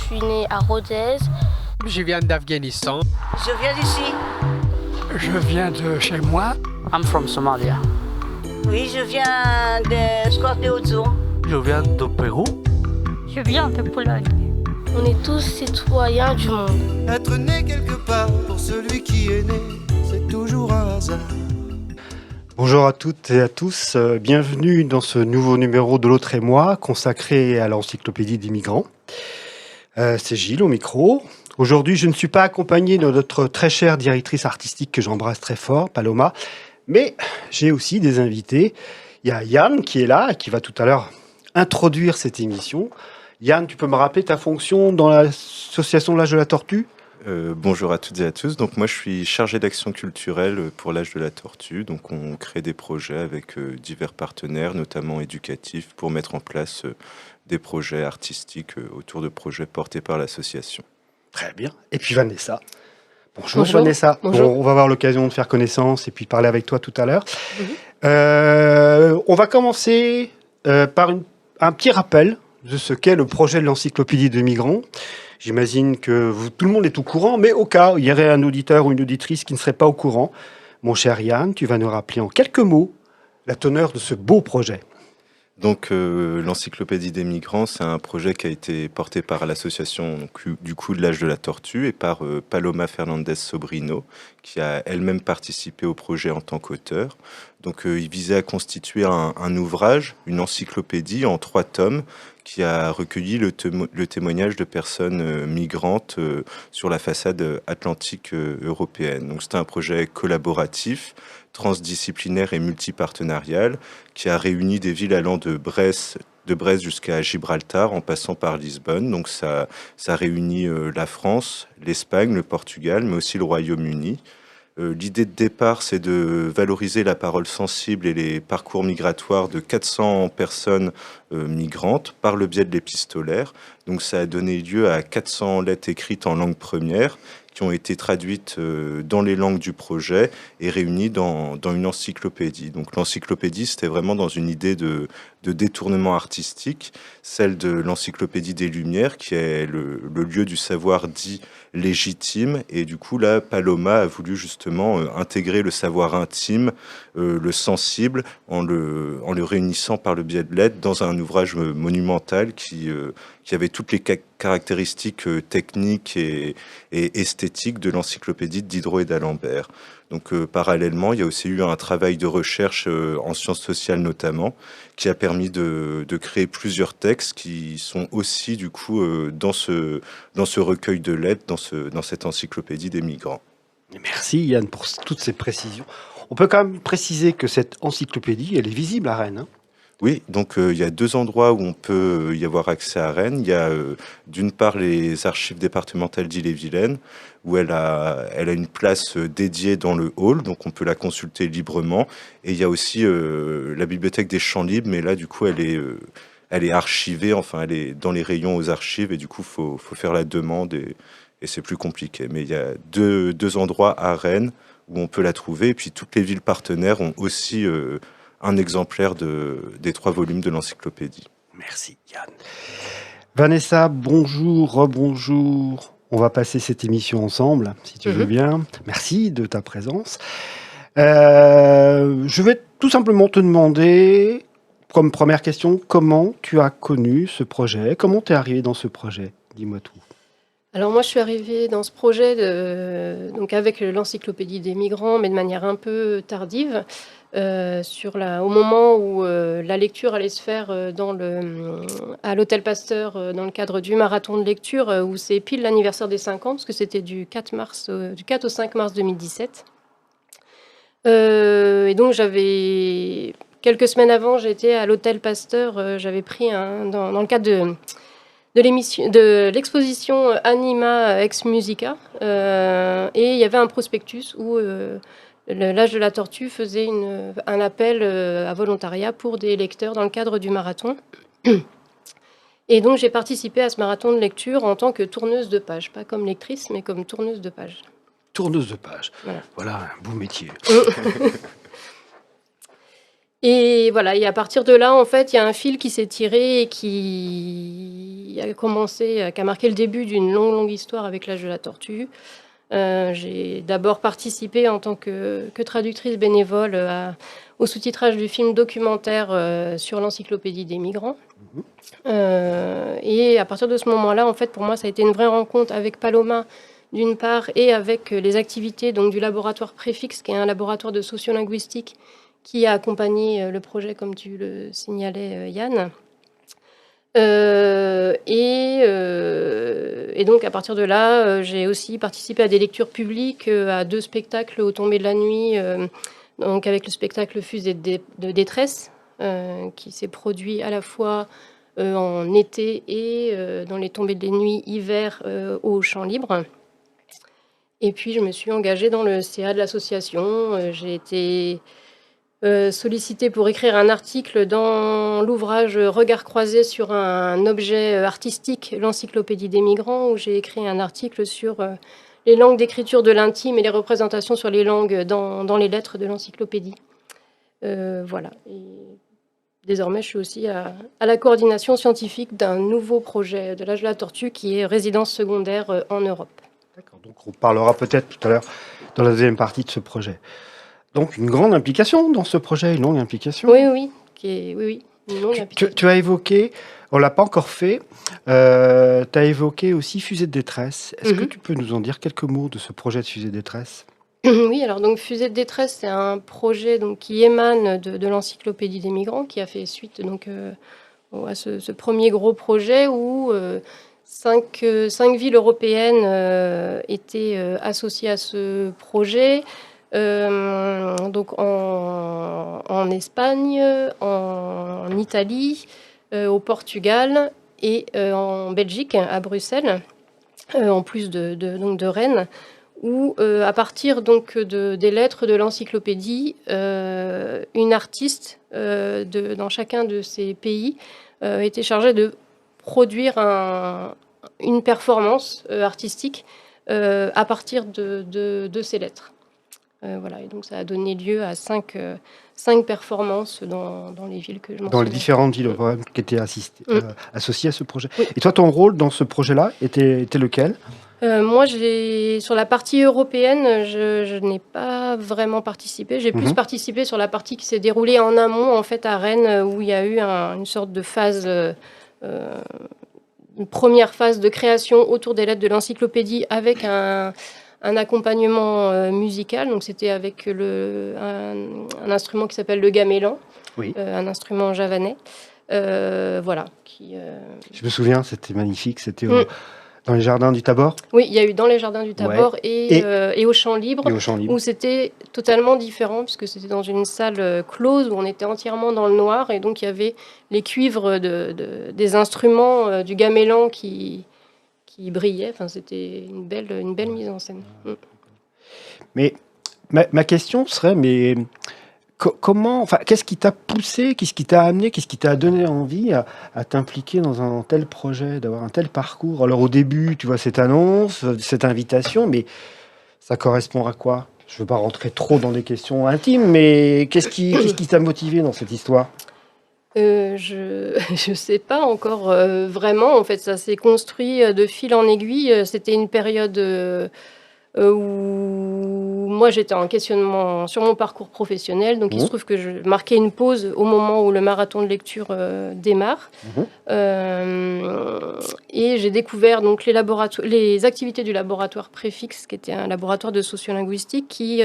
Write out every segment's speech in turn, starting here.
suis née à Rodez. Je viens d'Afghanistan. Je viens d'ici. Je viens de chez moi. I'm from Somalia. Oui, je viens de Scorpio. Je viens du Pérou. Je viens de Pologne. On est tous citoyens du monde. Être né quelque part, pour celui qui est né, c'est toujours un hasard. Bonjour à toutes et à tous, bienvenue dans ce nouveau numéro de l'autre et moi, consacré à l'encyclopédie des migrants. C'est Gilles au micro. Aujourd'hui, je ne suis pas accompagné de notre très chère directrice artistique que j'embrasse très fort, Paloma, mais j'ai aussi des invités. Il y a Yann qui est là et qui va tout à l'heure introduire cette émission. Yann, tu peux me rappeler ta fonction dans l'association L'Âge de la Tortue ? Bonjour à toutes et à tous. Donc moi je suis chargé d'action culturelle pour l'Âge de la Tortue. Donc on crée des projets avec divers partenaires, notamment éducatifs, pour mettre en place des projets artistiques autour de projets portés par l'association. Très bien. Et puis Vanessa. Bonjour. Vanessa. Bonjour. Bon, on va avoir l'occasion de faire connaissance et puis parler avec toi tout à l'heure. On va commencer par un petit rappel de ce qu'est le projet de l'encyclopédie des migrants. J'imagine que tout le monde est au courant, mais au cas où il y aurait un auditeur ou une auditrice qui ne serait pas au courant, mon cher Yann, tu vas nous rappeler en quelques mots la teneur de ce beau projet. Donc l'encyclopédie des migrants, c'est un projet qui a été porté par l'association du coup de l'Âge de la Tortue et par Paloma Fernandez Sobrino, qui a elle-même participé au projet en tant qu'auteur. Donc il visait à constituer un ouvrage, une encyclopédie en 3 tomes, qui a recueilli le témoignage de personnes migrantes sur la façade atlantique européenne. Donc c'était un projet collaboratif, transdisciplinaire et multipartenarial, qui a réuni des villes allant de Brest jusqu'à Gibraltar, en passant par Lisbonne. Donc ça réunit la France, l'Espagne, le Portugal, mais aussi le Royaume-Uni. L'idée de départ, c'est de valoriser la parole sensible et les parcours migratoires de 400 personnes migrantes par le biais de l'épistolaire. Donc ça a donné lieu à 400 lettres écrites en langue première qui ont été traduites dans les langues du projet et réunies dans une encyclopédie. Donc l'encyclopédie, c'était vraiment dans une idée de détournement artistique, celle de l'encyclopédie des Lumières, qui est le lieu du savoir dit légitime. Et du coup, là, Paloma a voulu justement intégrer le savoir intime, le sensible, en le réunissant par le biais de lettres dans un ouvrage monumental qui avait toutes les caractéristiques techniques et esthétiques de l'encyclopédie de Diderot et d'Alembert. Donc parallèlement, il y a aussi eu un travail de recherche en sciences sociales notamment, qui a permis de créer plusieurs textes qui sont aussi du coup dans ce recueil de lettres, dans cette encyclopédie des migrants. Merci Yann pour toutes ces précisions. On peut quand même préciser que cette encyclopédie, elle est visible à Rennes, hein ? Oui, donc il y a 2 endroits où on peut y avoir accès à Rennes. Il y a d'une part les archives départementales d'Ille-et-Vilaine, où elle a une place dédiée dans le hall, donc on peut la consulter librement. Et il y a aussi la bibliothèque des Champs Libres, mais là du coup elle est archivée, enfin elle est dans les rayons aux archives, et du coup faut faire la demande et c'est plus compliqué. Mais il y a deux endroits à Rennes où on peut la trouver, et puis toutes les villes partenaires ont aussi un exemplaire des 3 volumes de l'encyclopédie. Merci Yann. Vanessa, bonjour, rebonjour. On va passer cette émission ensemble, si tu veux bien. Merci de ta présence. Je vais tout simplement te demander, comme première question, comment tu as connu ce projet ? Comment tu es arrivé dans ce projet ? Dis-moi tout. Alors moi, je suis arrivée dans ce projet donc avec l'encyclopédie des migrants, mais de manière un peu tardive, au moment où la lecture allait se faire à l'Hôtel Pasteur dans le cadre du marathon de lecture, où c'est pile l'anniversaire des 5 ans, parce que c'était du 4 au 5 mars 2017. Et donc j'avais, quelques semaines avant, j'étais à l'Hôtel Pasteur, j'avais pris dans le cadre de l'exposition Anima Ex Musica, et il y avait un prospectus où l'Âge de la Tortue faisait un appel à volontariat pour des lecteurs dans le cadre du marathon. Et donc j'ai participé à ce marathon de lecture en tant que tourneuse de page, pas comme lectrice, mais comme tourneuse de page. Tourneuse de page, voilà un beau métier. Et voilà, et à partir de là, en fait, il y a un fil qui s'est tiré et qui a marqué le début d'une longue histoire avec l'âge de la tortue. J'ai d'abord participé en tant que traductrice bénévole au sous-titrage du film documentaire sur l'encyclopédie des migrants. Et à partir de ce moment-là, en fait, pour moi, ça a été une vraie rencontre avec Paloma, d'une part, et avec les activités donc, du laboratoire Préfixe, qui est un laboratoire de sociolinguistique qui a accompagné le projet, comme tu le signalais, Yann. Et donc, à partir de là, j'ai aussi participé à des lectures publiques, à 2 spectacles au tombé de la nuit, donc avec le spectacle Fusée de détresse, qui s'est produit à la fois en été et dans les tombées de nuit hiver au Champ Libre. Et puis, je me suis engagée dans le CA de l'association. J'ai été sollicitée pour écrire un article dans l'ouvrage Regard croisé sur un objet artistique, l'encyclopédie des migrants, où j'ai écrit un article sur les langues d'écriture de l'intime et les représentations sur les langues dans les lettres de l'encyclopédie. Voilà. Et désormais, je suis aussi à la coordination scientifique d'un nouveau projet de l'âge de la tortue qui est résidence secondaire en Europe. D'accord, donc on parlera peut-être tout à l'heure dans la deuxième partie de ce projet. Donc une grande implication dans ce projet, une longue implication. Oui, une longue implication. Tu as évoqué, on ne l'a pas encore fait, tu as évoqué aussi Fusée de détresse. Est-ce que tu peux nous en dire quelques mots de ce projet de Fusée de détresse ? Oui, alors donc Fusée de détresse, c'est un projet donc, qui émane de l'encyclopédie des migrants, qui a fait suite donc, à ce premier gros projet où 5 villes européennes étaient associées à ce projet. Donc en Espagne, en Italie, au Portugal et en Belgique, à Bruxelles, en plus de Rennes, où à partir donc des lettres de l'encyclopédie, une artiste dans chacun de ces pays était chargée de produire une performance artistique à partir de ces lettres. Voilà, et donc ça a donné lieu à 5 performances dans les villes que je mentionnais. Dans les différentes villes qui étaient associées à ce projet. Oui. Et toi, ton rôle dans ce projet-là était lequel ? Moi, sur la partie européenne, je n'ai pas vraiment participé. J'ai plus participé sur la partie qui s'est déroulée en amont, en fait, à Rennes, où il y a eu une sorte de phase... une première phase de création autour des lettres de l'encyclopédie avec un accompagnement musical. Donc, c'était avec un instrument qui s'appelle le gamelan, un instrument javanais. Voilà. Je me souviens, c'était magnifique. C'était dans les jardins du Tabor. Oui, il y a eu dans les jardins du Tabor et au Champ Libre, où c'était totalement différent, puisque c'était dans une salle close où on était entièrement dans le noir. Et donc, il y avait les cuivres des instruments du gamelan qui brillait. Enfin, c'était une belle mise en scène. Mais ma question serait, comment, qu'est-ce qui t'a poussé, qu'est-ce qui t'a amené, qu'est-ce qui t'a donné envie à t'impliquer dans un tel projet, d'avoir un tel parcours ? Alors au début, tu vois cette annonce, cette invitation, mais ça correspond à quoi ? Je ne veux pas rentrer trop dans des questions intimes, mais qu'est-ce qui t'a motivé dans cette histoire ? Je sais pas encore vraiment. En fait, ça s'est construit de fil en aiguille. C'était une période où moi j'étais en questionnement sur mon parcours professionnel. Donc il se trouve que je marquais une pause au moment où le marathon de lecture démarre. Et j'ai découvert donc les activités du laboratoire Préfixe, qui était un laboratoire de sociolinguistique qui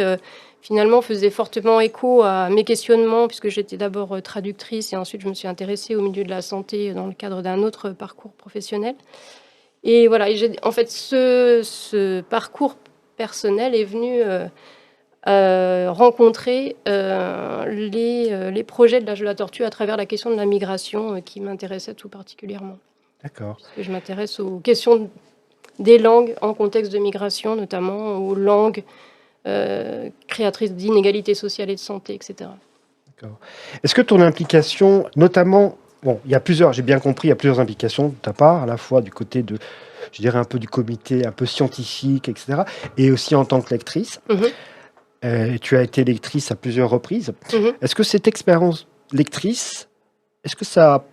finalement faisait fortement écho à mes questionnements, puisque j'étais d'abord traductrice et ensuite je me suis intéressée au milieu de la santé dans le cadre d'un autre parcours professionnel. Et voilà, en fait, ce parcours personnel est venu rencontrer les projets de l'âge de la tortue à travers la question de la migration qui m'intéressait tout particulièrement. D'accord. Parce que je m'intéresse aux questions des langues en contexte de migration, notamment aux langues créatrices d'inégalités sociales et de santé, etc. D'accord. Est-ce que ton implication, notamment, il y a plusieurs, j'ai bien compris, il y a plusieurs implications de ta part, à la fois du côté de, je dirais un peu du comité, un peu scientifique, etc., et aussi en tant que lectrice. Tu as été lectrice à plusieurs reprises. Mhm. Est-ce que cette expérience lectrice, est-ce que ça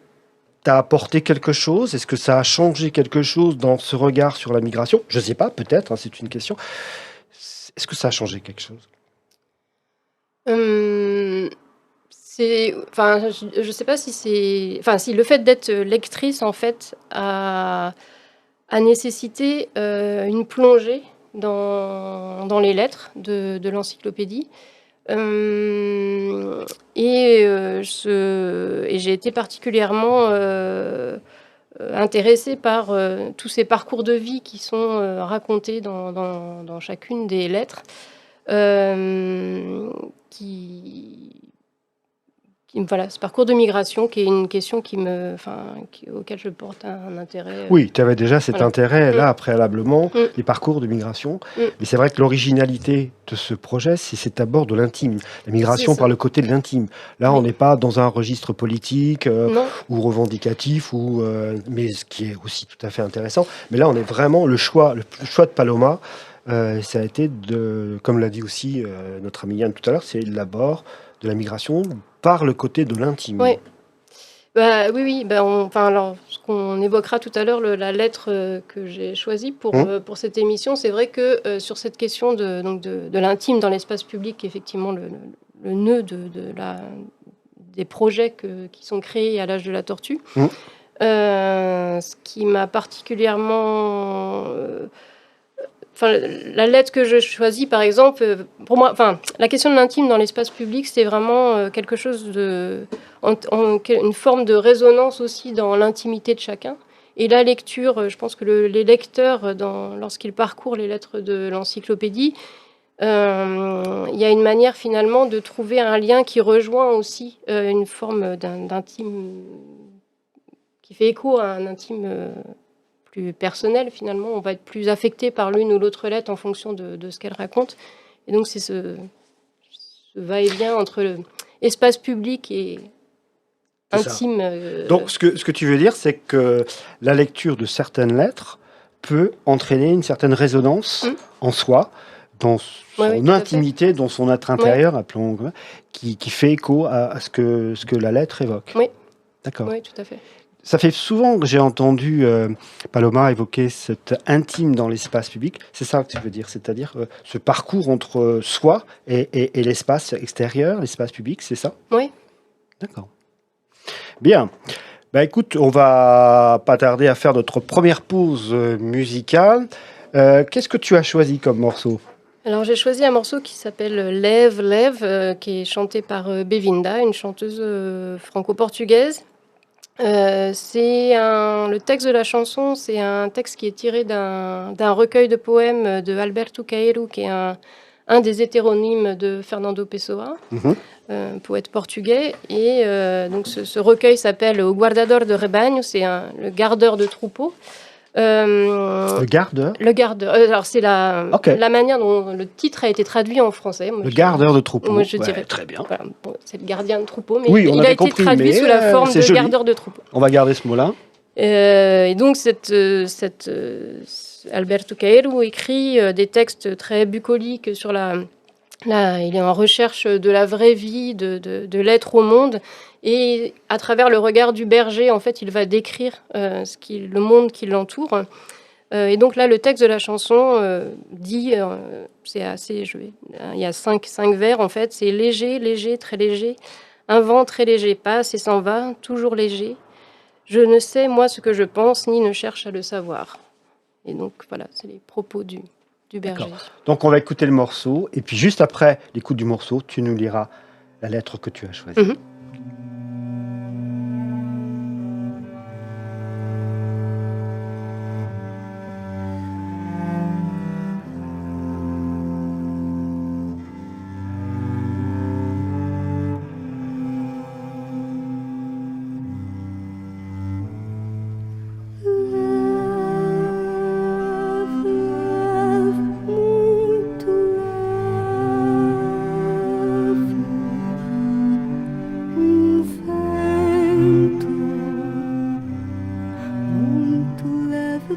t'a apporté quelque chose? Est-ce que ça a changé quelque chose dans ce regard sur la migration? Je ne sais pas, peut-être, hein, c'est une question. Est-ce que ça a changé quelque chose? Enfin, je sais pas si c'est, enfin, si le fait d'être lectrice en fait a nécessité une plongée dans les lettres de l'encyclopédie. Et j'ai été particulièrement intéressée par tous ces parcours de vie qui sont racontés dans chacune des lettres, voilà, ce parcours de migration qui est une question auquel je porte un intérêt. Oui, tu avais déjà cet voilà. intérêt là, préalablement, Mm. les parcours de migration. Mm. Mais c'est vrai que l'originalité de ce projet, c'est d'abord de l'intime. La migration C'est ça. par le côté de l'intime. Là, on Oui. n'est pas dans un registre politique Non, ou revendicatif, mais ce qui est aussi tout à fait intéressant. Mais là, on est vraiment le choix de Paloma. Ça a été comme l'a dit aussi notre ami Yann tout à l'heure, c'est d'abord de la migration par le côté de l'intime. oui. Oui. Alors, ce qu'on évoquera tout à l'heure, la lettre que j'ai choisie pour cette émission, c'est vrai que sur cette question de l'intime dans l'espace public, effectivement, le nœud des projets qui sont créés à l'âge de la tortue, ce qui m'a particulièrement... la lettre que je choisis, par exemple, pour moi, la question de l'intime dans l'espace public, c'est vraiment quelque chose une forme de résonance aussi dans l'intimité de chacun. Et la lecture, je pense que les lecteurs, lorsqu'ils parcourent les lettres de l'encyclopédie, il y a une manière finalement de trouver un lien qui rejoint aussi une forme d'intime, qui fait écho à un intime plus personnel. Finalement, on va être plus affecté par l'une ou l'autre lettre en fonction de ce qu'elle raconte. Et donc c'est ce va-et-vient entre l'espace public et intime. Donc ce que tu veux dire, c'est que la lecture de certaines lettres peut entraîner une certaine résonance en soi, dans son intimité, dans son être intérieur, appelons, qui fait écho à ce que la lettre évoque. Oui. D'accord. Oui, tout à fait. Ça fait souvent que j'ai entendu Paloma évoquer cet intime dans l'espace public. C'est ça que tu veux dire, c'est-à-dire ce parcours entre soi et l'espace extérieur, l'espace public, c'est ça? Oui. D'accord. Bien. Écoute, on va pas tarder à faire notre première pause musicale. Qu'est-ce que tu as choisi comme morceau? Alors j'ai choisi un morceau qui s'appelle Lève, Lève, qui est chanté par Bevinda, une chanteuse franco-portugaise. Le texte de la chanson, c'est un texte qui est tiré d'un recueil de poèmes de Alberto Caeiro, qui est un des hétéronymes de Fernando Pessoa, poète portugais. Et donc ce recueil s'appelle O Guardador de Rebanho, c'est le gardeur de troupeaux. Le gardeur? Le gardeur. Alors c'est la manière dont le titre a été traduit en français. Moi, gardeur de troupeau. Moi je dirais très bien. Voilà, c'est le gardien de troupeau, mais Oui, il a été traduit sous la forme de gardeur de troupeau. On va garder ce mot-là. Et donc Alberto Caeiro écrit des textes très bucoliques sur il est en recherche de la vraie vie, de l'être au monde. Et à travers le regard du berger, en fait, il va décrire le monde qui l'entoure. Et donc là, le texte de la chanson dit, il y a cinq vers, en fait, c'est léger, léger, très léger, un vent très léger passe et s'en va, toujours léger. Je ne sais, moi, ce que je pense, ni ne cherche à le savoir. Et donc, voilà, c'est les propos du berger. Donc, on va écouter le morceau, et puis juste après l'écoute du morceau, tu nous liras la lettre que tu as choisie. Love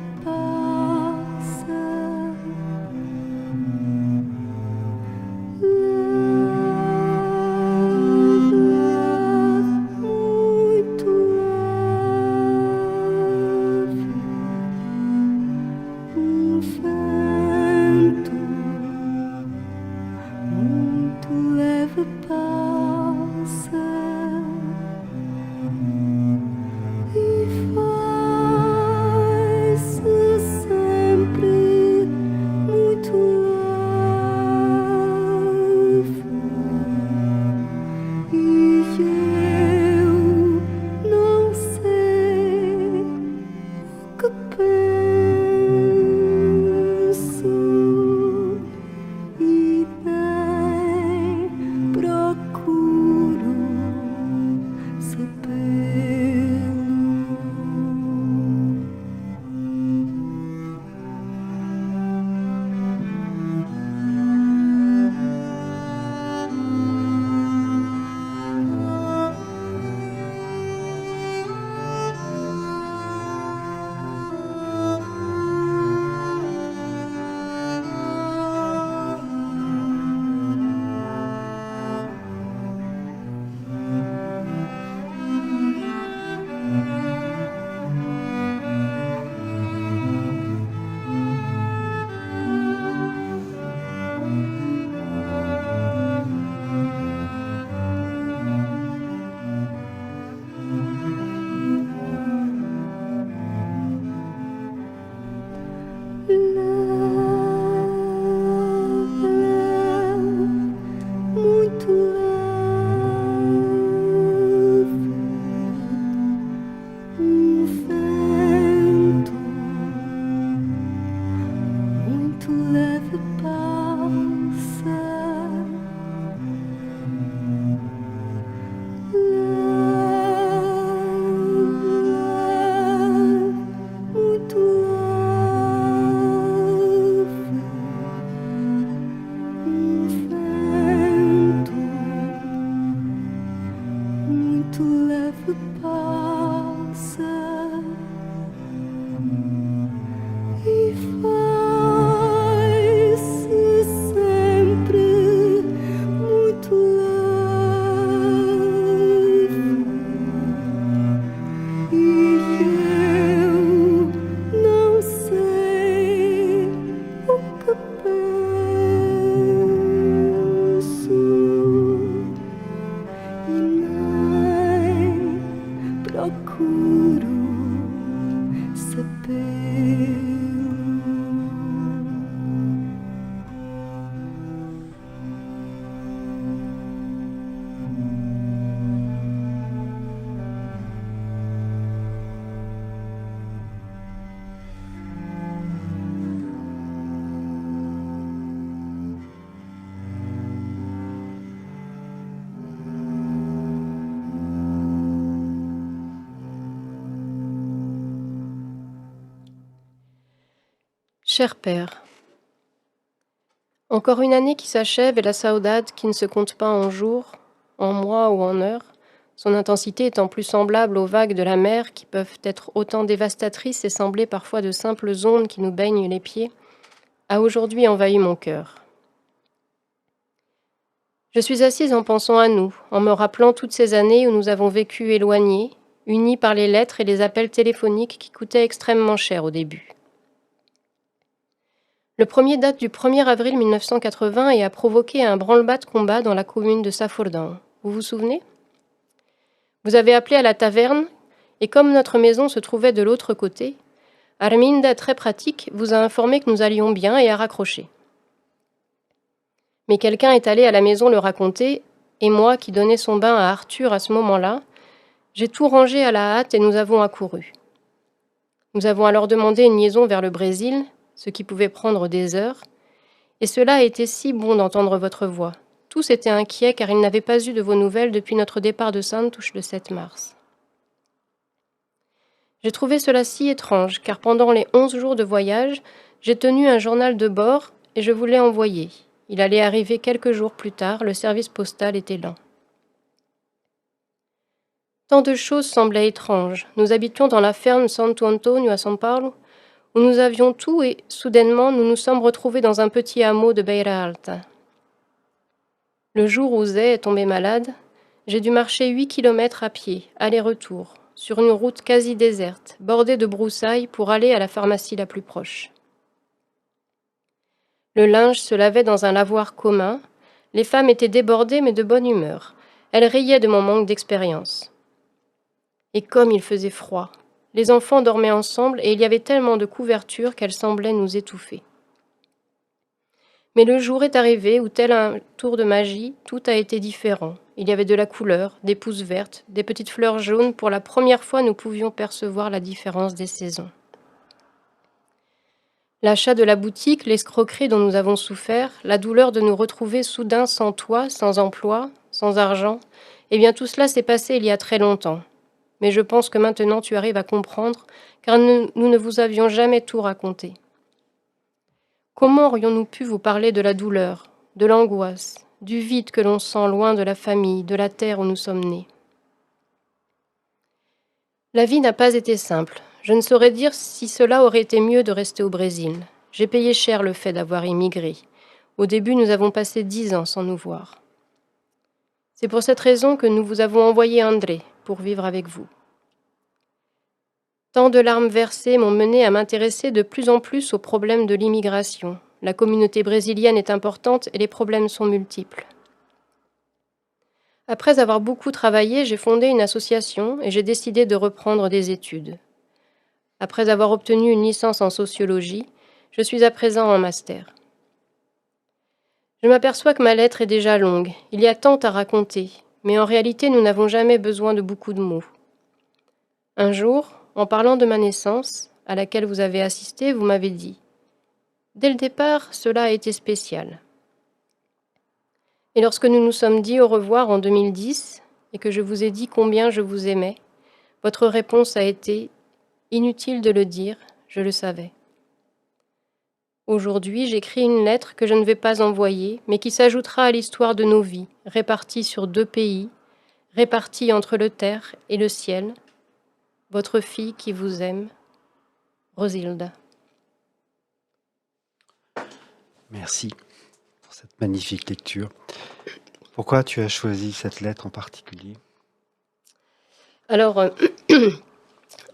Cher père, encore une année qui s'achève et la saudade qui ne se compte pas en jours, en mois ou en heures, son intensité étant plus semblable aux vagues de la mer qui peuvent être autant dévastatrices et sembler parfois de simples ondes qui nous baignent les pieds, a aujourd'hui envahi mon cœur. Je suis assise en pensant à nous, en me rappelant toutes ces années où nous avons vécu éloignés, unis par les lettres et les appels téléphoniques qui coûtaient extrêmement cher au début. Le premier date du 1er avril 1980 et a provoqué un branle-bas de combat dans la commune de Safourdan. Vous vous souvenez ? Vous avez appelé à la taverne et comme notre maison se trouvait de l'autre côté, Arminda, très pratique, vous a informé que nous allions bien et a raccroché. Mais quelqu'un est allé à la maison le raconter et moi, qui donnais son bain à Arthur à ce moment-là, j'ai tout rangé à la hâte et nous avons accouru. Nous avons alors demandé une liaison vers le Brésil, ce qui pouvait prendre des heures, et cela a été si bon d'entendre votre voix. Tous étaient inquiets car ils n'avaient pas eu de vos nouvelles depuis notre départ de Santos le 7 mars. J'ai trouvé cela si étrange car pendant les 11 jours de voyage, j'ai tenu un journal de bord et je vous l'ai envoyé. Il allait arriver quelques jours plus tard, le service postal était lent. Tant de choses semblaient étranges. Nous habitions dans la ferme Santo Antonio à São Paulo, où nous avions tout et, soudainement, nous nous sommes retrouvés dans un petit hameau de Beira Alta. Le jour où Zé est tombé malade, j'ai dû marcher 8 kilomètres à pied, aller-retour, sur une route quasi déserte, bordée de broussailles pour aller à la pharmacie la plus proche. Le linge se lavait dans un lavoir commun, les femmes étaient débordées mais de bonne humeur. Elles riaient de mon manque d'expérience. Et comme il faisait froid, les enfants dormaient ensemble et il y avait tellement de couvertures qu'elles semblaient nous étouffer. Mais le jour est arrivé où, tel un tour de magie, tout a été différent. Il y avait de la couleur, des pousses vertes, des petites fleurs jaunes. Pour la première fois, nous pouvions percevoir la différence des saisons. L'achat de la boutique, l'escroquerie dont nous avons souffert, la douleur de nous retrouver soudain sans toit, sans emploi, sans argent, eh bien tout cela s'est passé il y a très longtemps. Mais je pense que maintenant tu arrives à comprendre, car nous ne vous avions jamais tout raconté. Comment aurions-nous pu vous parler de la douleur, de l'angoisse, du vide que l'on sent loin de la famille, de la terre où nous sommes nés ? La vie n'a pas été simple. Je ne saurais dire si cela aurait été mieux de rester au Brésil. J'ai payé cher le fait d'avoir immigré. Au début, nous avons passé 10 ans sans nous voir. C'est pour cette raison que nous vous avons envoyé André pour vivre avec vous. Tant de larmes versées m'ont mené à m'intéresser de plus en plus aux problèmes de l'immigration. La communauté brésilienne est importante et les problèmes sont multiples. Après avoir beaucoup travaillé, j'ai fondé une association et j'ai décidé de reprendre des études. Après avoir obtenu une licence en sociologie, je suis à présent en master. Je m'aperçois que ma lettre est déjà longue. Il y a tant à raconter, mais en réalité, nous n'avons jamais besoin de beaucoup de mots. Un jour, en parlant de ma naissance, à laquelle vous avez assisté, vous m'avez dit « Dès le départ, cela a été spécial. » Et lorsque nous nous sommes dit au revoir en 2010 et que je vous ai dit combien je vous aimais, votre réponse a été « Inutile de le dire, je le savais. » Aujourd'hui, j'écris une lettre que je ne vais pas envoyer, mais qui s'ajoutera à l'histoire de nos vies, réparties sur 2 pays, réparties entre le terre et le ciel. Votre fille qui vous aime, Rosilda. Merci pour cette magnifique lecture. Pourquoi tu as choisi cette lettre en particulier ? Alors,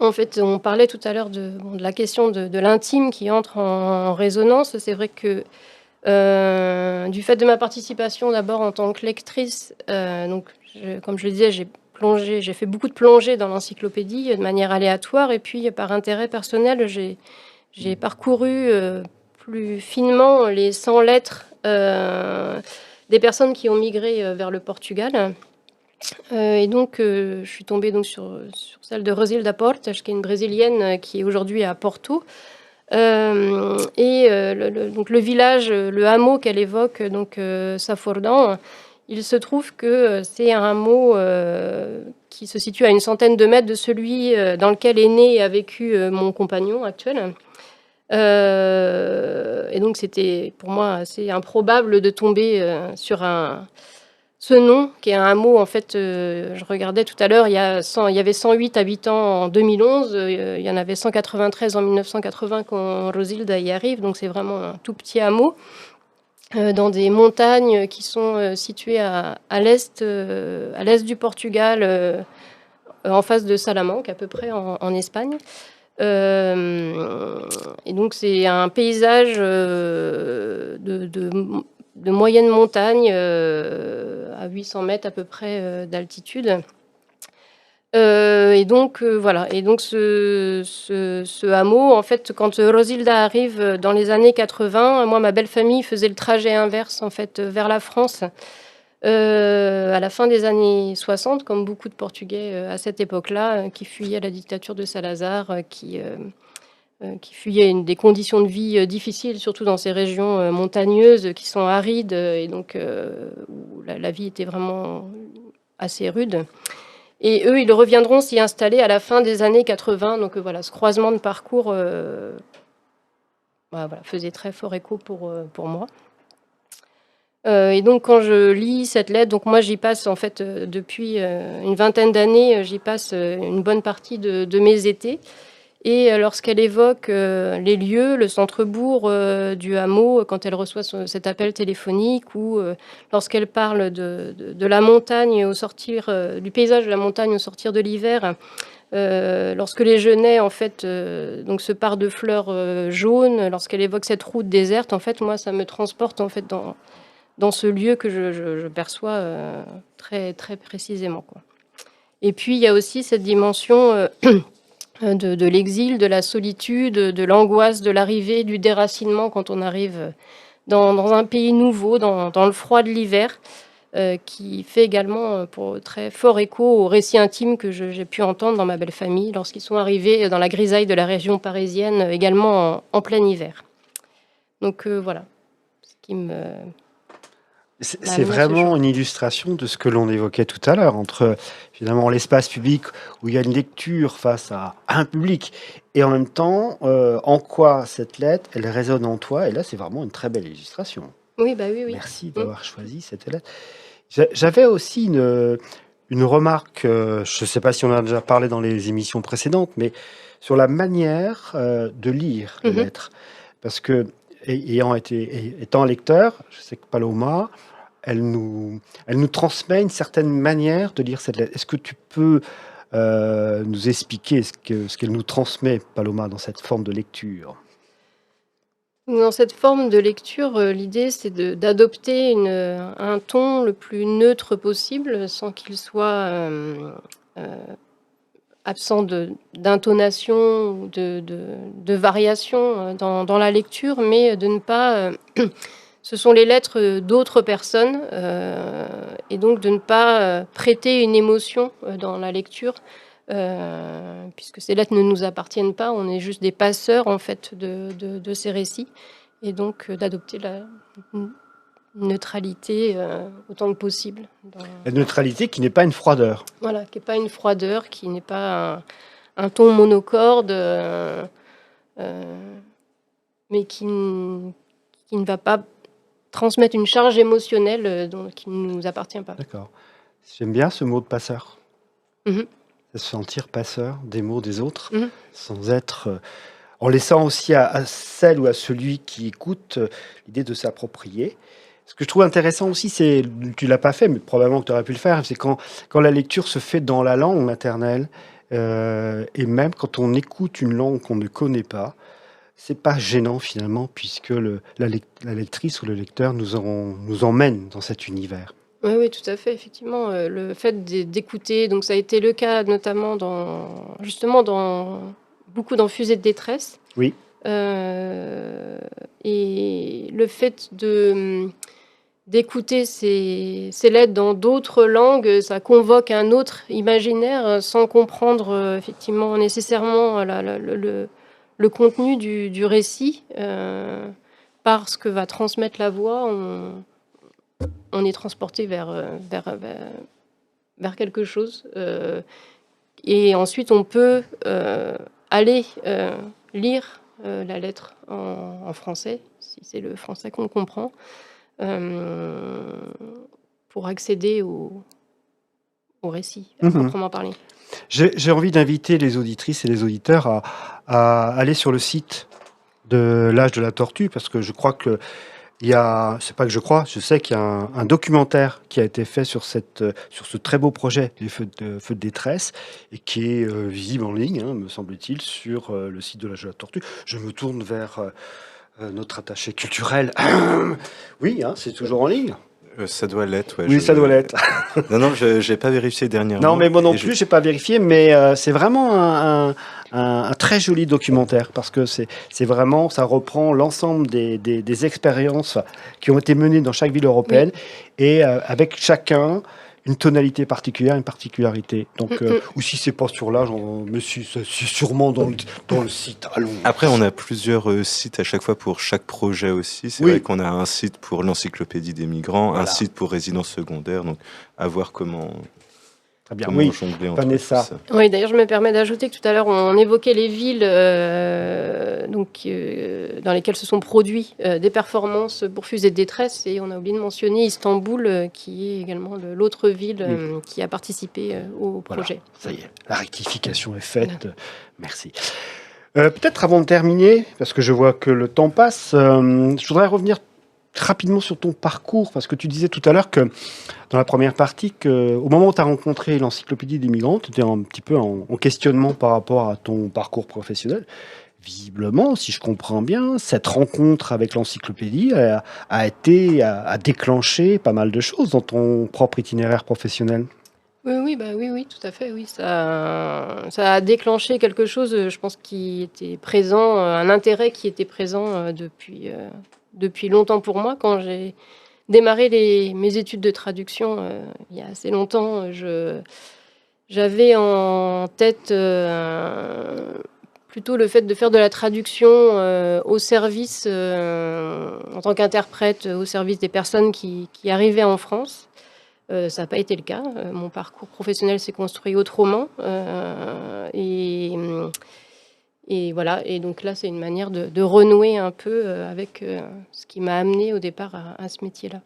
en fait, on parlait tout à l'heure de la question de l'intime qui entre en résonance. C'est vrai que du fait de ma participation d'abord en tant que lectrice, comme je le disais, j'ai fait beaucoup de plongées dans l'encyclopédie de manière aléatoire et puis par intérêt personnel, j'ai j'ai parcouru plus finement les 100 lettres des personnes qui ont migré vers le Portugal. Et donc, je suis tombée donc, sur celle de Rosilda Portes, qui est une Brésilienne qui est aujourd'hui à Porto. Donc le village, le hameau qu'elle évoque, donc Safordão, il se trouve que c'est un hameau qui se situe à une centaine de mètres de celui dans lequel est né et a vécu mon compagnon actuel. Et donc c'était pour moi assez improbable de tomber sur ce nom, qui est un hameau, en fait, je regardais tout à l'heure, il y avait 108 habitants en 2011, il y en avait 193 en 1980 quand Rosilda y arrive, donc c'est vraiment un tout petit hameau, dans des montagnes qui sont situées à l'est du Portugal, en face de Salamanque, à peu près, en Espagne. Et donc c'est un paysage de moyenne montagne, à 800 mètres à peu près d'altitude. Et donc voilà. Et donc ce hameau, en fait, quand Rosilda arrive dans les années 80, moi, ma belle famille faisait le trajet inverse, en fait, vers la France, à la fin des années 60, comme beaucoup de Portugais à cette époque-là, qui fuyaient la dictature de Salazar, qui fuyaient des conditions de vie difficiles, surtout dans ces régions montagneuses qui sont arides, et donc où la vie était vraiment assez rude. Et eux, ils reviendront s'y installer à la fin des années 80. Donc voilà, ce croisement de parcours faisait très fort écho pour moi. Et donc quand je lis cette lettre, donc moi j'y passe en fait depuis une vingtaine d'années, j'y passe une bonne partie de mes étés. Et lorsqu'elle évoque les lieux, le centre-bourg du hameau, quand elle reçoit cet appel téléphonique, ou lorsqu'elle parle de la montagne au sortir, du paysage de la montagne au sortir de l'hiver, lorsque les genêts en fait donc se parent de fleurs jaunes, lorsqu'elle évoque cette route déserte, en fait moi ça me transporte en fait dans ce lieu que je perçois très très précisément, quoi. Et puis il y a aussi cette dimension de l'exil, de la solitude, de l'angoisse de l'arrivée, du déracinement quand on arrive dans un pays nouveau, dans le froid de l'hiver, qui fait également pour très fort écho au récit intime que j'ai pu entendre dans ma belle famille lorsqu'ils sont arrivés dans la grisaille de la région parisienne, également en plein hiver. Donc voilà, ce qui me... C'est vraiment une illustration de ce que l'on évoquait tout à l'heure, entre finalement l'espace public où il y a une lecture face à un public, et en même temps, en quoi cette lettre, elle résonne en toi. Et là, c'est vraiment une très belle illustration. Oui, bah oui. Merci d'avoir choisi cette lettre. J'avais aussi une remarque, je ne sais pas si on en a déjà parlé dans les émissions précédentes, mais sur la manière de lire les lettres. Parce que, étant lecteur, je sais que Paloma, elle nous transmet une certaine manière de lire cette lettre. Est-ce que tu peux nous expliquer ce qu'elle nous transmet, Paloma, dans cette forme de lecture? Dans cette forme de lecture, l'idée, c'est d'adopter un ton le plus neutre possible, sans qu'il soit absent d'intonation ou de variation dans la lecture, mais de ne pas... ce sont les lettres d'autres personnes, et donc de ne pas prêter une émotion dans la lecture, puisque ces lettres ne nous appartiennent pas, on est juste des passeurs en fait de ces récits, et donc d'adopter la neutralité autant que possible. La neutralité qui n'est pas une froideur. Voilà, qui n'est pas une froideur, qui n'est pas un ton monocorde, mais qui ne va pas transmettre une charge émotionnelle qui ne nous appartient pas. D'accord. J'aime bien ce mot de passeur. Mm-hmm. Se sentir passeur des mots des autres, sans être... en laissant aussi à celle ou à celui qui écoute l'idée de s'approprier. Ce que je trouve intéressant aussi, c'est, tu ne l'as pas fait, mais probablement que tu aurais pu le faire, c'est quand la lecture se fait dans la langue maternelle, et même quand on écoute une langue qu'on ne connaît pas, c'est pas gênant finalement, puisque la lectrice ou le lecteur nous emmène dans cet univers. Oui, tout à fait, effectivement. Le fait d'écouter, donc ça a été le cas notamment dans beaucoup dans Fusée de détresse. Oui. Et le fait d'écouter ces lettres dans d'autres langues, ça convoque un autre imaginaire sans comprendre effectivement nécessairement le contenu du récit. Par ce que va transmettre la voix, on est transporté vers quelque chose. Et ensuite, on peut aller lire la lettre en français, si c'est le français qu'on comprend, pour accéder au récit, à proprement parler. J'ai envie d'inviter les auditrices et les auditeurs à aller sur le site de l'âge de la tortue, parce que je crois que c'est pas que je crois, je sais qu'il y a un documentaire qui a été fait sur ce très beau projet des feux de détresse et qui est visible en ligne, me semble-t-il, sur le site de l'âge de la tortue. Je me tourne vers notre attaché culturel. Oui, c'est toujours en ligne. Ça doit l'être, ouais. Oui, ça doit l'être. Non, je n'ai pas vérifié dernièrement. Non, mais moi non plus, j'ai pas vérifié, mais c'est vraiment un très joli documentaire, parce que c'est vraiment, ça reprend l'ensemble des expériences qui ont été menées dans chaque ville européenne, et avec chacun une tonalité particulière, une particularité. Donc, ou si c'est pas sur l'âge, mais si, c'est sûrement dans le site. Allons. Après, on a plusieurs sites à chaque fois pour chaque projet aussi. C'est vrai qu'on a un site pour l'encyclopédie des migrants, un site pour résidence secondaire. Donc, à voir comment. Très bien. Oui, Vanessa. Oui, d'ailleurs, je me permets d'ajouter que tout à l'heure, on évoquait les villes dans lesquelles se sont produits des performances pour Fusée de détresse, et on a oublié de mentionner Istanbul, qui est également l'autre ville qui a participé au projet. Ça y est, la rectification est faite. Voilà. Merci. Peut-être avant de terminer, parce que je vois que le temps passe, je voudrais revenir rapidement sur ton parcours, parce que tu disais tout à l'heure que dans la première partie, qu'au moment où tu as rencontré l'encyclopédie des migrants, tu étais un petit peu en questionnement par rapport à ton parcours professionnel. Visiblement, si je comprends bien, cette rencontre avec l'encyclopédie a déclenché pas mal de choses dans ton propre itinéraire professionnel. Oui, tout à fait. Oui, ça a déclenché quelque chose, je pense, qui était présent, un intérêt qui était présent depuis longtemps pour moi. Quand j'ai démarré mes études de traduction il y a assez longtemps, j'avais en tête plutôt le fait de faire de la traduction au service, en tant qu'interprète, au service des personnes qui arrivaient en France. Ça n'a pas été le cas. Mon parcours professionnel s'est construit autrement. Et voilà. Et donc là, c'est une manière de renouer un peu avec ce qui m'a amené au départ à ce métier-là.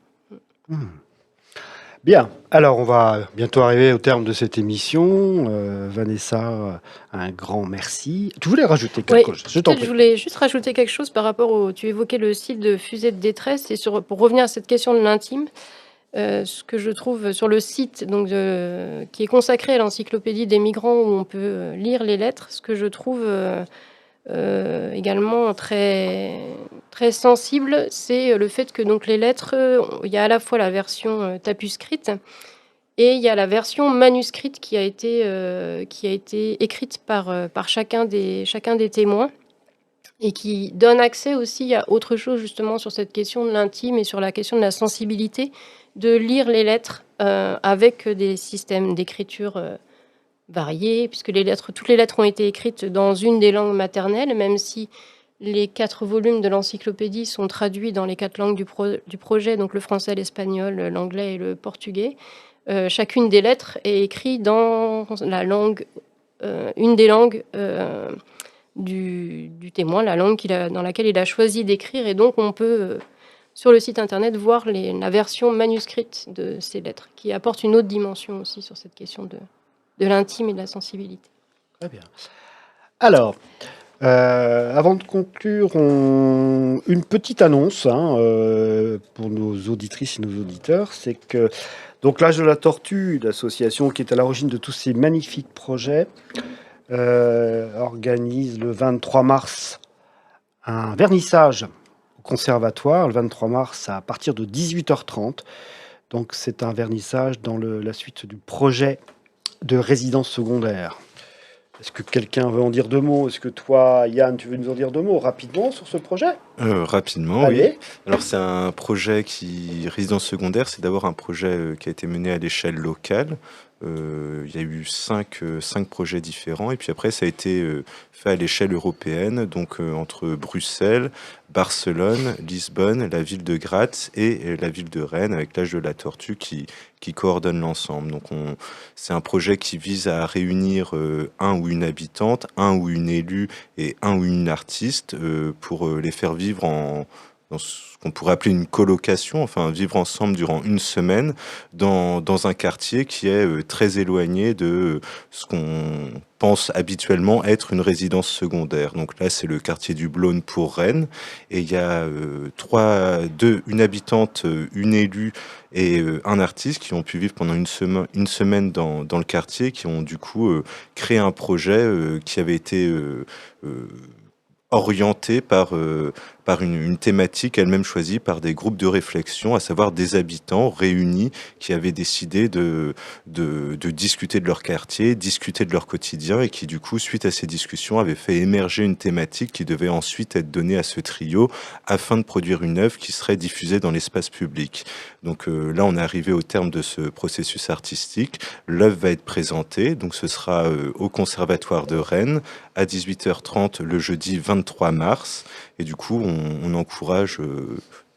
Bien. Alors, on va bientôt arriver au terme de cette émission. Vanessa, un grand merci. Tu voulais rajouter quelque chose? Je voulais juste rajouter quelque chose par rapport tu évoquais le site de Fusée de détresse. Et pour revenir à cette question de l'intime, ce que je trouve sur le site qui est consacré à l'encyclopédie des migrants, où on peut lire les lettres, ce que je trouve également très, très sensible, c'est le fait que les lettres, il y a à la fois la version tapuscrite et il y a la version manuscrite qui a été écrite par chacun des témoins, et qui donne accès aussi à autre chose, justement, sur cette question de l'intime et sur la question de la sensibilité, de lire les lettres avec des systèmes d'écriture variés, puisque toutes les lettres ont été écrites dans une des langues maternelles, même si les 4 volumes de l'encyclopédie sont traduits dans les 4 langues du projet, donc le français, l'espagnol, l'anglais et le portugais. Chacune des lettres est écrite dans la langue, une des langues du témoin, la langue dans laquelle il a choisi d'écrire, et donc on peut sur le site internet voir la version manuscrite de ces lettres, qui apporte une autre dimension aussi sur cette question de l'intime et de la sensibilité. Très bien. Alors, avant de conclure, une petite annonce pour nos auditrices et nos auditeurs, c'est que l'âge de la tortue, l'association qui est à l'origine de tous ces magnifiques projets, organise le 23 mars un vernissage au conservatoire, le 23 mars à partir de 18h30. Donc c'est un vernissage dans la suite du projet de résidence secondaire. Est-ce que quelqu'un veut en dire 2 mots? Est-ce que toi, Yann, tu veux nous en dire 2 mots rapidement sur ce projet? Rapidement, oui. Allez. Alors c'est un projet résidence secondaire, c'est d'abord un projet qui a été mené à l'échelle locale. Il y a eu 5 projets différents et puis après ça a été fait à l'échelle européenne, donc entre Bruxelles, Barcelone, Lisbonne, la ville de Graz et la ville de Rennes avec l'âge de la tortue qui coordonne l'ensemble. Donc c'est un projet qui vise à réunir un ou une habitante, un ou une élue et un ou une artiste pour les faire vivre dans ce qu'on pourrait appeler une colocation, enfin vivre ensemble durant une semaine dans un quartier qui est très éloigné de ce qu'on pense habituellement être une résidence secondaire. Donc là, c'est le quartier du Blône pour Rennes, et il y a une habitante, une élue et un artiste qui ont pu vivre pendant une semaine dans le quartier, qui ont du coup créé un projet qui avait été orienté par une thématique elle-même choisie par des groupes de réflexion, à savoir des habitants réunis qui avaient décidé de discuter de leur quartier, discuter de leur quotidien, et qui du coup, suite à ces discussions, avaient fait émerger une thématique qui devait ensuite être donnée à ce trio afin de produire une œuvre qui serait diffusée dans l'espace public. Donc là, on est arrivé au terme de ce processus artistique. L'œuvre va être présentée, donc ce sera au Conservatoire de Rennes à 18h30 le jeudi 23 mars. Et du coup, on encourage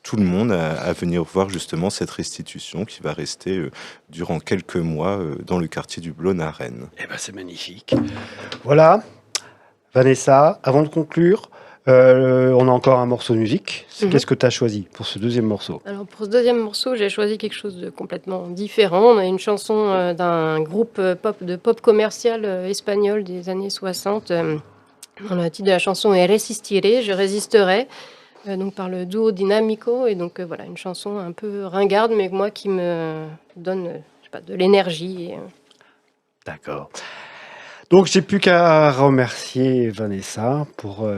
tout le monde à venir voir justement cette restitution qui va rester durant quelques mois dans le quartier du Blône à Rennes. Eh ben, c'est magnifique. Voilà. Vanessa, avant de conclure, on a encore un morceau de musique. Qu'est-ce que tu as choisi pour ce deuxième morceau? Alors pour ce deuxième morceau, j'ai choisi quelque chose de complètement différent. On a une chanson d'un groupe de pop commercial espagnol des années 60. Le titre de la chanson est Resistiré, je résisterai, donc par le duo Dinamico. Et donc voilà, une chanson un peu ringarde, mais moi qui me donne de l'énergie. D'accord. Donc j'ai plus qu'à remercier Vanessa pour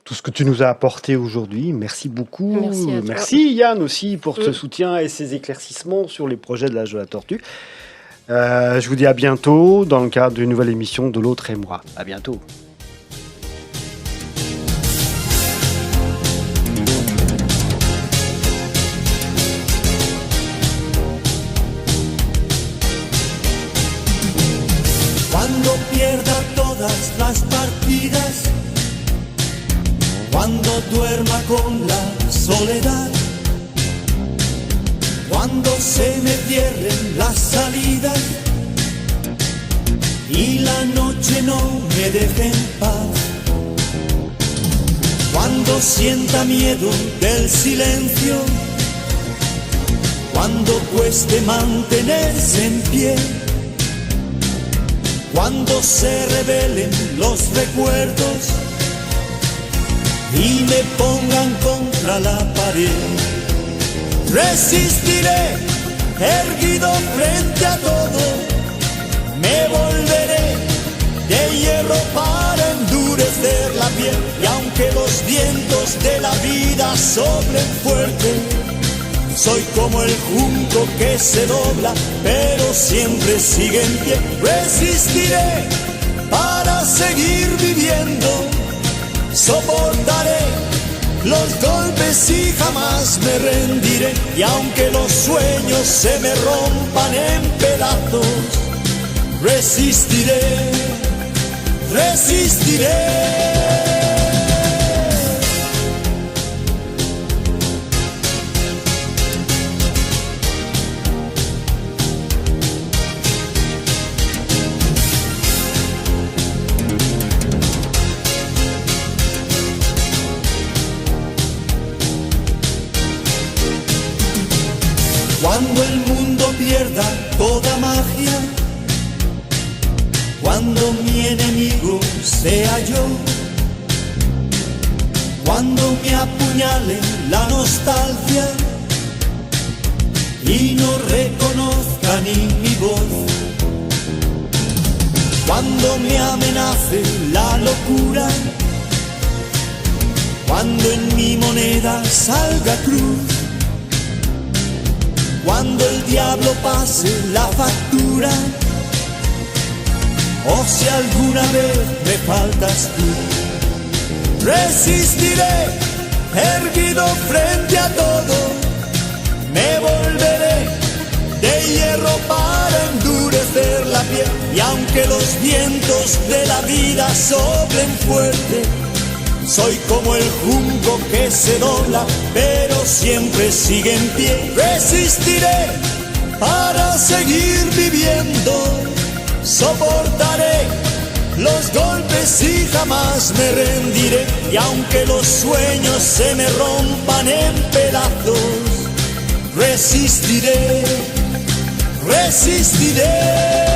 tout ce que tu nous as apporté aujourd'hui. Merci beaucoup. Merci à toi. Merci Yann aussi pour ce soutien et ces éclaircissements sur les projets de l'âge de la tortue. Je vous dis à bientôt dans le cadre d'une nouvelle émission de L'autre et moi. À bientôt. Cuando pierda todas las partidas, cuando duerma con la soledad, cuando se me cierren las salidas y la noche no me deje en paz, cuando sienta miedo del silencio, cuando cueste mantenerse en pie, cuando se revelen los recuerdos y me pongan contra la pared, resistiré erguido frente a todo, me volveré de hierro para endurecer la piel, y aunque los vientos de la vida soplen fuerte, soy como el junco que se dobla, pero siempre sigue en pie. Resistiré para seguir viviendo, soportaré los golpes y jamás me rendiré. Y aunque los sueños se me rompan en pedazos, resistiré, resistiré. Cuando el mundo pierda toda magia, cuando mi enemigo sea yo, cuando me apuñale la nostalgia y no reconozca ni mi voz, cuando me amenace la locura, cuando en mi moneda salga cruz, cuando el diablo pase la factura o si alguna vez me faltas tú. Resistiré, erguido frente a todo, me volveré de hierro para endurecer la piel. Y aunque los vientos de la vida soplen fuerte, soy como el junco que se dobla, pero siempre sigue en pie. Resistiré para seguir viviendo, soportaré los golpes y jamás me rendiré. Y aunque los sueños se me rompan en pedazos, resistiré, resistiré.